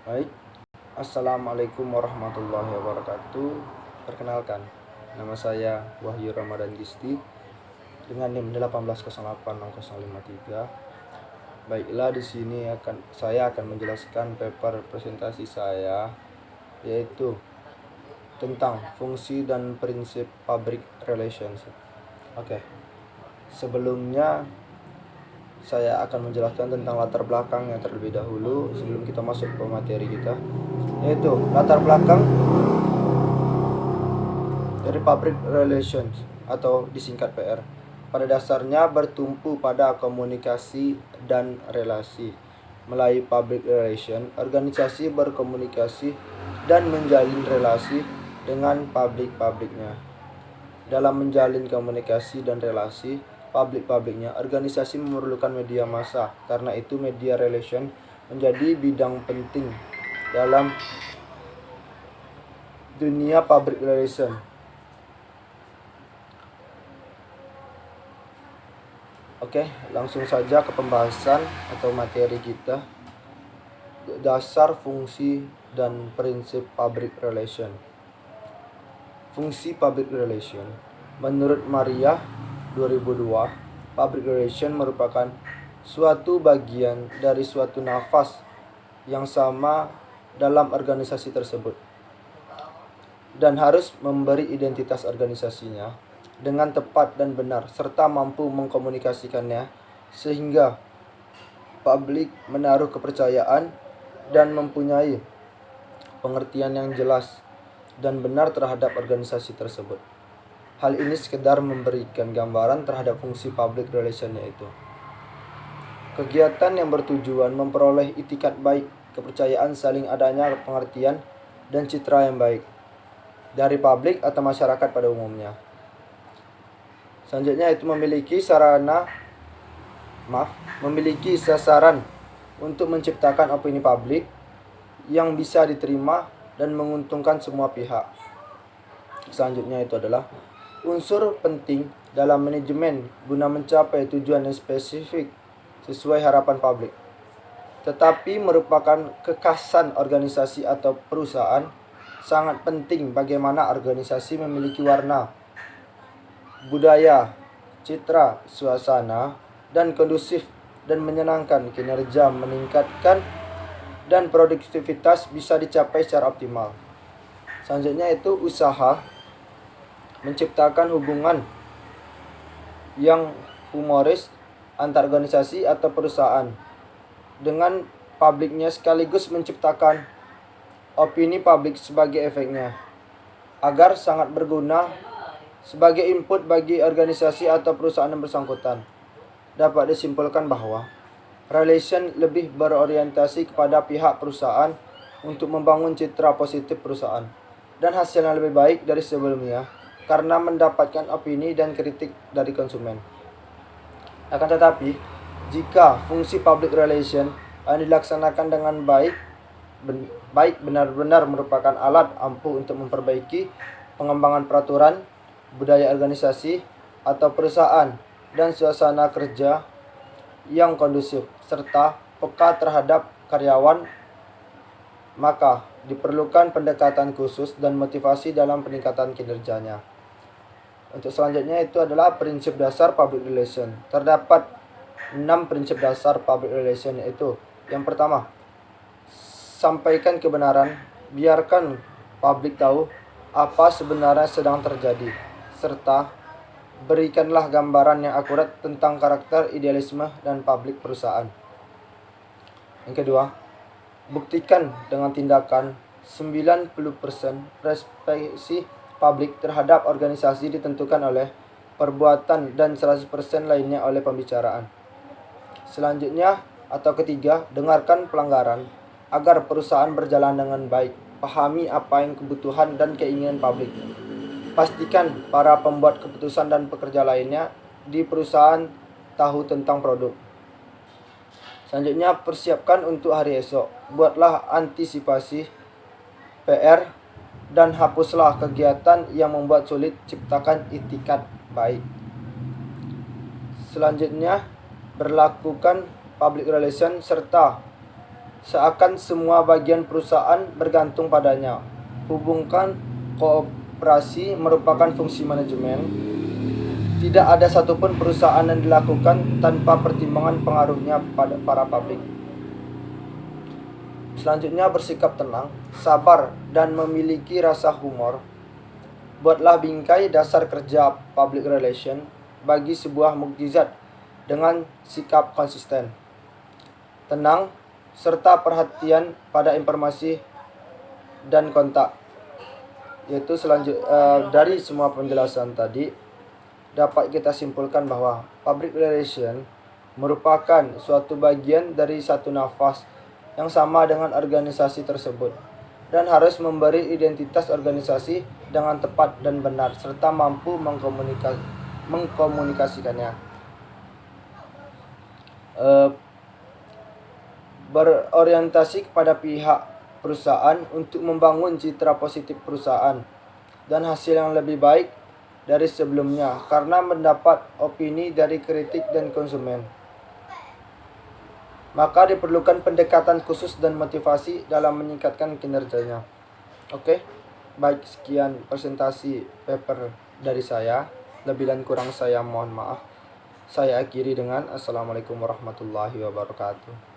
Baik, Assalamualaikum warahmatullahi wabarakatuh. Perkenalkan, nama saya Wahyu Ramadan Gisti dengan NIM 1808653. Baiklah, di sini saya akan menjelaskan paper presentasi saya, yaitu tentang fungsi dan prinsip public relations. Oke. Sebelumnya saya akan menjelaskan tentang latar belakangnya terlebih dahulu sebelum kita masuk ke materi kita, yaitu latar belakang dari public relations atau disingkat PR. Pada dasarnya bertumpu pada komunikasi dan relasi. Melalui public relation, organisasi berkomunikasi dan menjalin relasi dengan publik-publiknya. Dalam menjalin komunikasi dan relasi publik-publiknya, organisasi memerlukan media massa. Karena itu media relation menjadi bidang penting dalam dunia public relation. Oke, langsung saja ke pembahasan atau materi kita. Dasar, fungsi, dan prinsip public relation. Fungsi public relation. Menurut Maria 2002, public relation merupakan suatu bagian dari suatu nafas yang sama dalam organisasi tersebut dan harus memberi identitas organisasinya dengan tepat dan benar serta mampu mengkomunikasikannya sehingga publik menaruh kepercayaan dan mempunyai pengertian yang jelas dan benar terhadap organisasi tersebut. Hal ini sekedar memberikan gambaran terhadap fungsi public relation, yaitu kegiatan yang bertujuan memperoleh itikat baik, kepercayaan, saling adanya pengertian dan citra yang baik dari publik atau masyarakat pada umumnya. Selanjutnya itu memiliki sasaran untuk menciptakan opini publik yang bisa diterima dan menguntungkan semua pihak. Selanjutnya itu adalah unsur penting dalam manajemen guna mencapai tujuan yang spesifik sesuai harapan publik, tetapi merupakan kekhasan organisasi atau perusahaan. Sangat penting bagaimana organisasi memiliki warna, budaya, citra, suasana, dan kondusif dan menyenangkan, kinerja meningkatkan, dan produktivitas bisa dicapai secara optimal. Selanjutnya itu usaha menciptakan hubungan yang humoris antar organisasi atau perusahaan dengan publiknya sekaligus menciptakan opini publik sebagai efeknya, agar sangat berguna sebagai input bagi organisasi atau perusahaan yang bersangkutan. Dapat disimpulkan bahwa relation lebih berorientasi kepada pihak perusahaan untuk membangun citra positif perusahaan dan hasil yang lebih baik dari sebelumnya karena mendapatkan opini dan kritik dari konsumen. Akan tetapi, jika fungsi public relation dilaksanakan dengan baik benar-benar merupakan alat ampuh untuk memperbaiki pengembangan peraturan, budaya organisasi atau perusahaan, dan suasana kerja yang kondusif serta peka terhadap karyawan, maka diperlukan pendekatan khusus dan motivasi dalam peningkatan kinerjanya. Untuk selanjutnya itu adalah prinsip dasar public relation. Terdapat 6 prinsip dasar public relation, yaitu yang pertama, sampaikan kebenaran, biarkan publik tahu apa sebenarnya sedang terjadi, serta berikanlah gambaran yang akurat tentang karakter, idealisme, dan publik perusahaan. Yang kedua, buktikan dengan tindakan 90% respesi publik terhadap organisasi ditentukan oleh perbuatan dan 100% lainnya oleh pembicaraan. Selanjutnya atau ketiga, dengarkan pelanggaran agar perusahaan berjalan dengan baik. Pahami apa yang kebutuhan dan keinginan publik. Pastikan para pembuat keputusan dan pekerja lainnya di perusahaan tahu tentang produk. Selanjutnya, persiapkan untuk hari esok. Buatlah antisipasi PR dan hapuslah kegiatan yang membuat sulit. Ciptakan itikat baik. Selanjutnya, berlakukan public relation serta seakan semua bagian perusahaan bergantung padanya. Hubungkan kooperasi merupakan fungsi manajemen. Tidak ada satupun perusahaan yang dilakukan tanpa pertimbangan pengaruhnya pada para publik. Selanjutnya, bersikap tenang, sabar, dan memiliki rasa humor. Buatlah bingkai dasar kerja public relation bagi sebuah mukjizat dengan sikap konsisten, tenang, serta perhatian pada informasi dan kontak. Yaitu dari semua penjelasan tadi, dapat kita simpulkan bahwa public relation merupakan suatu bagian dari satu nafas yang sama dengan organisasi tersebut dan harus memberi identitas organisasi dengan tepat dan benar serta mampu mengkomunikasikannya. Berorientasi kepada pihak perusahaan untuk membangun citra positif perusahaan dan hasil yang lebih baik dari sebelumnya karena mendapat opini dari kritik dan konsumen. Maka diperlukan pendekatan khusus dan motivasi dalam meningkatkan kinerjanya. Oke, baik, sekian presentasi paper dari saya. Lebih dan kurang saya mohon maaf. Saya akhiri dengan Assalamualaikum warahmatullahi wabarakatuh.